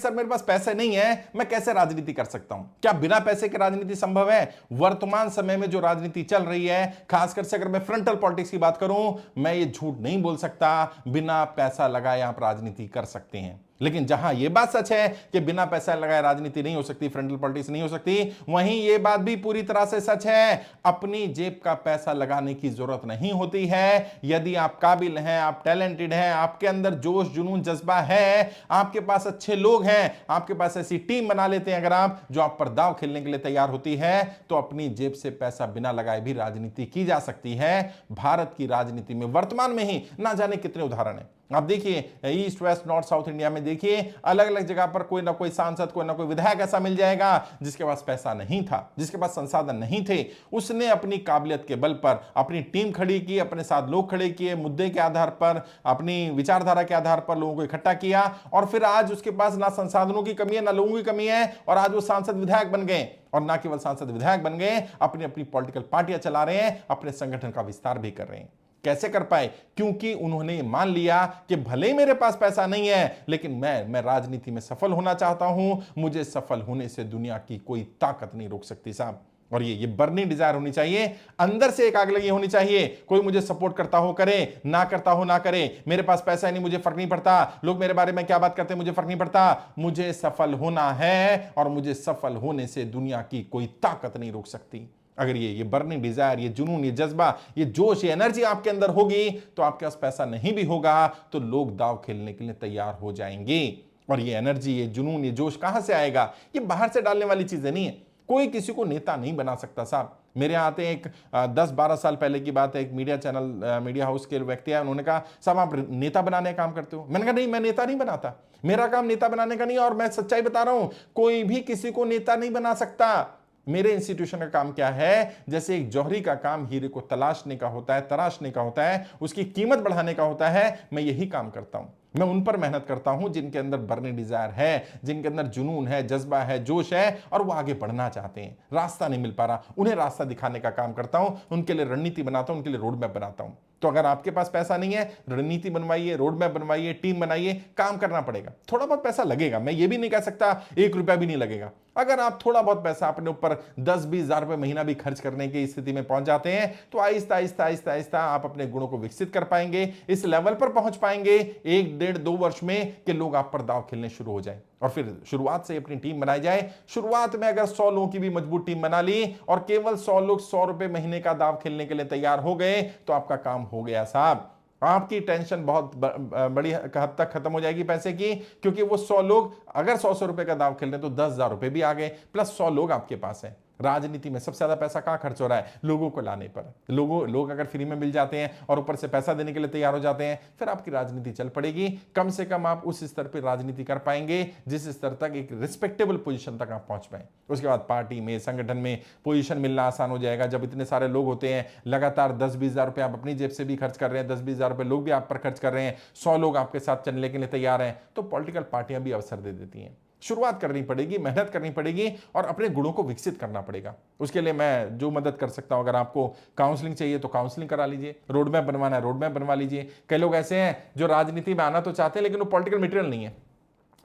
Sir मेरे पास पैसे नहीं है, मैं कैसे राजनीति कर सकता हूं? क्या बिना पैसे के राजनीति संभव है? वर्तमान समय में जो राजनीति चल रही है, खासकर से अगर मैं फ्रंटल पॉलिटिक्स की बात करूं, मैं ये झूठ नहीं बोल सकता, बिना पैसा लगाए आप राजनीति कर सकते हैं। लेकिन जहां यह बात सच है कि बिना पैसा लगाए राजनीति नहीं हो सकती, फ्रंटल पॉलिटिक्स नहीं हो सकती, वहीं यह बात भी पूरी तरह से सच है, अपनी जेब का पैसा लगाने की जरूरत नहीं होती है। यदि आप काबिल हैं, आप टैलेंटेड हैं, आपके अंदर जोश जुनून जज्बा है, आपके पास अच्छे लोग हैं, आपके पास ऐसी टीम बना लेते हैं अगर आप, जो आप पर दांव खेलने के लिए तैयार होती है, तो अपनी जेब से पैसा बिना लगाए भी राजनीति की जा सकती है। भारत की राजनीति में वर्तमान में ही ना जाने कितने उदाहरण हैं। आप देखिए, east west north south India में देखिए, अलग अलग जगह पर कोई ना कोई सांसद, कोई ना कोई विधायक ऐसा मिल जाएगा जिसके पास पैसा नहीं था, जिसके पास संसाधन नहीं थे। उसने अपनी काबिलियत के बल पर अपनी टीम खड़ी की, अपने साथ लोग खड़े किए, मुद्दे के आधार पर, अपनी विचारधारा के आधार पर लोगों को इकट्ठा किया, और फिर आज उसके पास ना संसाधनों की कमी है, ना लोगों की कमी है, और आज वो सांसद विधायक बन गए। और ना केवल सांसद विधायक बन गए, अपनी अपनी पॉलिटिकल पार्टियां चला रहे हैं, अपने संगठन का विस्तार भी कर रहे हैं। कैसे कर पाए? क्योंकि उन्होंने मान लिया कि भले ही मेरे पास पैसा नहीं है, लेकिन मैं राजनीति में सफल होना चाहता हूं, मुझे सफल होने से दुनिया की कोई ताकत नहीं रोक सकती साहब। और ये बर्निंग डिजायर होनी चाहिए, अंदर से एक आग लगी होनी चाहिए। कोई मुझे सपोर्ट करता हो करे, ना करता हो ना करे, मेरे पास पैसा नहीं, मुझे फर्क नहीं पड़ता, लोग मेरे बारे में क्या बात करते हैं मुझे फर्क नहीं पड़ता, मुझे सफल होना है, और मुझे सफल होने से दुनिया की कोई ताकत नहीं रोक सकती। अगर ये बर्निंग डिजायर, ये जुनून, ये जज्बा, ये जोश, ये एनर्जी आपके अंदर होगी, तो आपके पास पैसा नहीं भी होगा तो लोग दांव खेलने के लिए तैयार हो जाएंगे। और ये एनर्जी, ये जुनून, ये जोश कहां से आएगा? ये बाहर से डालने वाली चीजें नहीं है। कोई किसी को नेता नहीं बना सकता साहब। मेरे यहाँ आते एक 10-12 साल पहले की बात है, एक मीडिया चैनल, मीडिया हाउस के व्यक्ति है, उन्होंने कहा साहब आप नेता बनाने का काम करते हो? मैंने कहा नहीं, मैं नेता नहीं बनाता, मेरा काम नेता बनाने का नहीं, और मैं सच्चाई बता रहा हूं, कोई भी किसी को नेता नहीं बना सकता। मेरे इंस्टीट्यूशन का काम क्या है? जैसे एक जौहरी का काम हीरे को तलाशने का होता है, तराशने का होता है, उसकी कीमत बढ़ाने का होता है, मैं यही काम करता हूं। मैं उन पर मेहनत करता हूं जिनके अंदर बर्निंग डिजायर है, जिनके अंदर जुनून है, जज्बा है, जोश है, और वो आगे बढ़ना चाहते हैं, रास्ता नहीं मिल पा रहा, उन्हें रास्ता दिखाने का काम करता हूं, उनके लिए रणनीति बनाता हूं, उनके लिए रोड मैप बनाता हूं। तो अगर आपके पास पैसा नहीं है, रणनीति बनवाइए, रोड मैप बनवाइए, टीम बनाइए, काम करना पड़ेगा। थोड़ा बहुत पैसा लगेगा, मैं ये भी नहीं कह सकता 1 रुपया भी नहीं लगेगा। अगर आप थोड़ा बहुत पैसा अपने ऊपर 10-20 हजार रुपए महीना भी खर्च करने की स्थिति में पहुंच जाते हैं, तो आहिस्ता आहिस्ता आहिस्ता आहिस्ता आप अपने गुणों को विकसित कर पाएंगे, इस लेवल पर पहुंच पाएंगे 1-1.5-2 वर्ष में कि लोग आप पर दांव खेलने शुरू हो जाए। और फिर शुरुआत से अपनी टीम बनाई जाए। शुरुआत में अगर 100 लोगों की भी मजबूत टीम बना ली और केवल 100 लोग 100 रुपए महीने का दांव खेलने के लिए तैयार हो गए, तो आपका काम हो गया साहब। आपकी टेंशन बहुत बड़ी हद तक खत्म हो जाएगी पैसे की, क्योंकि वो 100 लोग अगर 100 रुपए का दांव खेल रहे हैं तो 10,000 रुपए भी आ गए, प्लस 100 लोग आपके पास हैं। राजनीति में सबसे ज्यादा पैसा कहां खर्च हो रहा है? लोगों को लाने पर। लोग अगर फ्री में मिल जाते हैं और ऊपर से पैसा देने के लिए तैयार हो जाते हैं, फिर आपकी राजनीति चल पड़ेगी। कम से कम आप उस स्तर पर राजनीति कर पाएंगे जिस स्तर तक एक रिस्पेक्टेबल पोजीशन तक आप पहुंच पाए। उसके बाद पार्टी में, संगठन में पोजीशन मिलना आसान हो जाएगा। जब इतने सारे लोग होते हैं, लगातार 10-20 हजार रुपए आप अपनी जेब से भी खर्च कर रहे हैं, 10-20 हजार रुपए लोग भी आप पर खर्च कर रहे हैं, 100 लोग आपके साथ चलने के लिए तैयार हैं, तो पॉलिटिकल पार्टियां भी अवसर दे देती हैं। शुरुआत करनी पड़ेगी, मेहनत करनी पड़ेगी, और अपने गुणों को विकसित करना पड़ेगा। उसके लिए मैं जो मदद कर सकता हूं, अगर आपको काउंसलिंग चाहिए तो काउंसलिंग करा लीजिए, रोड मैप बनवाना है रोड मैप बनवा लीजिए। कई लोग ऐसे हैं जो राजनीति में आना तो चाहते हैं, लेकिन वो पॉलिटिकल मटेरियल नहीं है।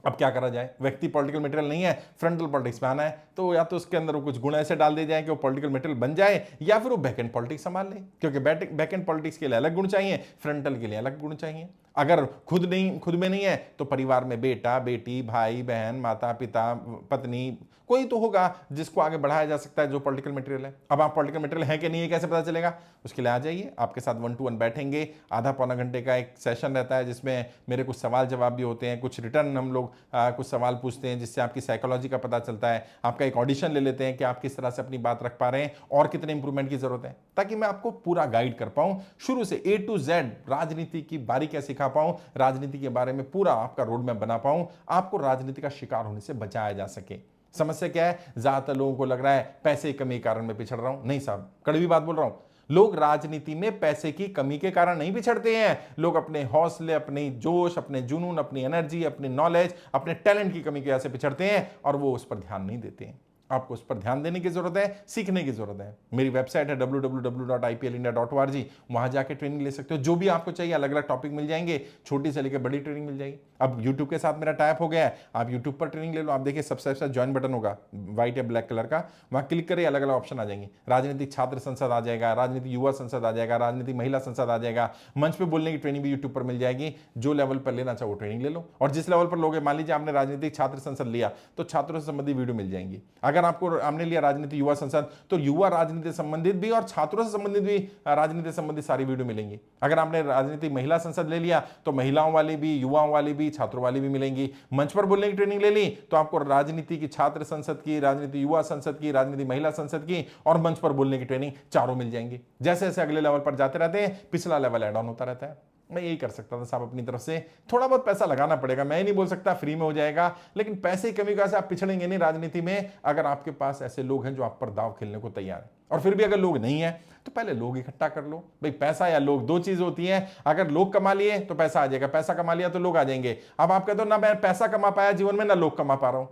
अब क्या करा जाए? व्यक्ति पॉलिटिकल मटेरियल नहीं है, फ्रंटल पॉलिटिक्स में आना है, तो या तो उसके अंदर वो कुछ गुण ऐसे डाल दिए जाए कि वो पॉलिटिकल मटेरियल बन जाए, या फिर वो बैक एंड पॉलिटिक्स संभाल ले। क्योंकि बैक एंड पॉलिटिक्स के लिए अलग गुण चाहिए, फ्रंटल के लिए अलग गुण चाहिए। अगर खुद में नहीं है तो परिवार में बेटा, बेटी, भाई, बहन, माता, पिता, पत्नी, कोई तो होगा जिसको आगे बढ़ाया जा सकता है, जो पॉलिटिकल मटेरियल है। अब आप पॉलिटिकल मटेरियल है कि नहीं है कैसे पता चलेगा? उसके लिए आ जाइए, आपके साथ 1-to-1 बैठेंगे, आधा पौना घंटे का एक सेशन रहता है, जिसमें मेरे कुछ सवाल जवाब भी होते हैं, कुछ रिटर्न हम लोग कुछ सवाल पूछते हैं, जिससे आपकी साइकोलॉजी का पता चलता है। आपका एक ऑडिशन ले लेते हैं कि आप किस तरह से अपनी बात रख पा रहे हैं और कितने इंप्रूवमेंट की जरूरत है, ताकि मैं आपको पूरा गाइड कर पाऊं, शुरू से A to Z राजनीति की बारीकियां सिखा पाऊं, राजनीति के बारे में पूरा आपका रोड मैप बना पाऊं, आपको राजनीति का शिकार होने से बचाया जा सके। समस्या क्या है? ज्यादातर लोगों को लग रहा है पैसे की कमी के कारण मैं पिछड़ रहा हूं। नहीं साहब, कड़वी बात बोल रहा हूं। लोग राजनीति में पैसे की कमी के कारण नहीं पिछड़ते हैं, लोग अपने हौसले, अपने जोश, अपने जुनून, अपनी एनर्जी, अपनी नॉलेज, अपने टैलेंट की कमी की वजह से पिछड़ते हैं, और वो उस पर ध्यान नहीं देते हैं। आपको उस पर ध्यान देने की जरूरत है, सीखने की जरूरत है। मेरी वेबसाइट है www.iplindia.org, वहां जाके ट्रेनिंग ले सकते हो, जो भी आपको चाहिए, अलग अलग टॉपिक मिल जाएंगे, छोटी से लेकर बड़ी ट्रेनिंग मिल जाएगी। अब YouTube के साथ मेरा टाइप हो गया है, आप YouTube पर ट्रेनिंग ले लो। आप देखिए सबसे अच्छा ज्वाइन बटन होगा व्हाइट या ब्लैक कलर का, वहां क्लिक करिए, अलग अलग ऑप्शन आ जाएंगे। राजनीतिक छात्र संसद आ जाएगा, राजनीतिक युवा संसद आ जाएगा, राजनीतिक महिला संसद आ जाएगा, मंच पे बोलने की ट्रेनिंग भी यूट्यूब पर मिल जाएगी। जो लेवल पर लेना चाहो वो ट्रेनिंग ले लो, और जिस लेवल पर लोगे, मान लीजिए आपने राजनीतिक छात्र संसद लिया तो छात्रों से संबंधित वीडियो मिल जाएंगी। अगर आपको आपने लिया राजनीति युवा संसद तो युवा राजनीति से संबंधित भी और छात्रों से संबंधित भी राजनीति से संबंधित सारी वीडियो मिलेंगी। अगर आपने राजनीतिक महिला संसद ले लिया तो महिलाओं वाली भी, युवाओं वाली भी, छात्रों वाली भी मिलेंगी। मंच पर बोलने की ट्रेनिंग ले ली तो आपको राजनीति की छात्र संसद की, राजनीति युवा संसद की, राजनीति महिला संसद की और मंच पर बोलने की ट्रेनिंग चारों मिल जाएंगी। जैसे जैसे अगले लेवल पर जाते रहते हैं, पिछला लेवल ऐड ऑन होता रहता है। मैं यही कर सकता था साहब, अपनी तरफ से थोड़ा बहुत पैसा लगाना पड़ेगा। मैं नहीं बोल सकता फ्री में हो जाएगा, लेकिन पैसे की कमी की वजह से आप पिछड़ेंगे नहीं राजनीति में, अगर आपके पास ऐसे लोग हैं जो आप पर दाव खेलने को तैयार है। और फिर भी अगर लोग नहीं है तो पहले लोग इकट्ठा कर लो। भाई पैसा या लोग, दो चीज होती है। अगर लोग कमा लिए तो पैसा आ जाएगा, पैसा कमा लिया तो लोग आ जाएंगे। अब आप कहते हो ना मैं पैसा कमा पाया जीवन में, ना लोग कमा पा रहा हूं,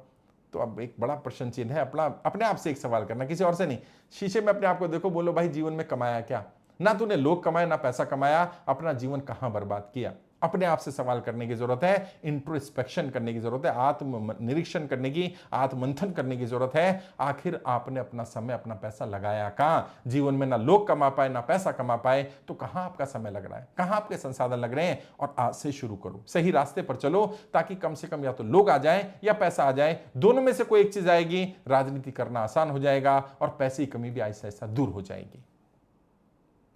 तो अब एक बड़ा प्रश्न चिन्ह है। अपने आप से एक सवाल करना, किसी और से नहीं। शीशे में अपने आप को देखो, बोलो भाई जीवन में कमाया क्या? ना तूने लोग कमाए ना पैसा कमाया, अपना जीवन कहां बर्बाद किया? अपने आप से सवाल करने की जरूरत है, इंट्रोस्पेक्शन करने की जरूरत है, आत्म निरीक्षण करने की, आत्ममंथन करने की जरूरत है। आखिर आपने अपना समय, अपना पैसा लगाया कहां? जीवन में ना लोग कमा पाए ना पैसा कमा पाए तो कहां आपका समय लग रहा है, कहां आपके संसाधन लग रहे हैं? और आज से शुरू करो, सही रास्ते पर चलो, ताकि कम से कम या तो लोग आ जाए या पैसा आ जाए, दोनों में से कोई एक चीज आएगी, राजनीति करना आसान हो जाएगा और पैसे की कमी भी ऐसा ऐसा दूर हो जाएगी।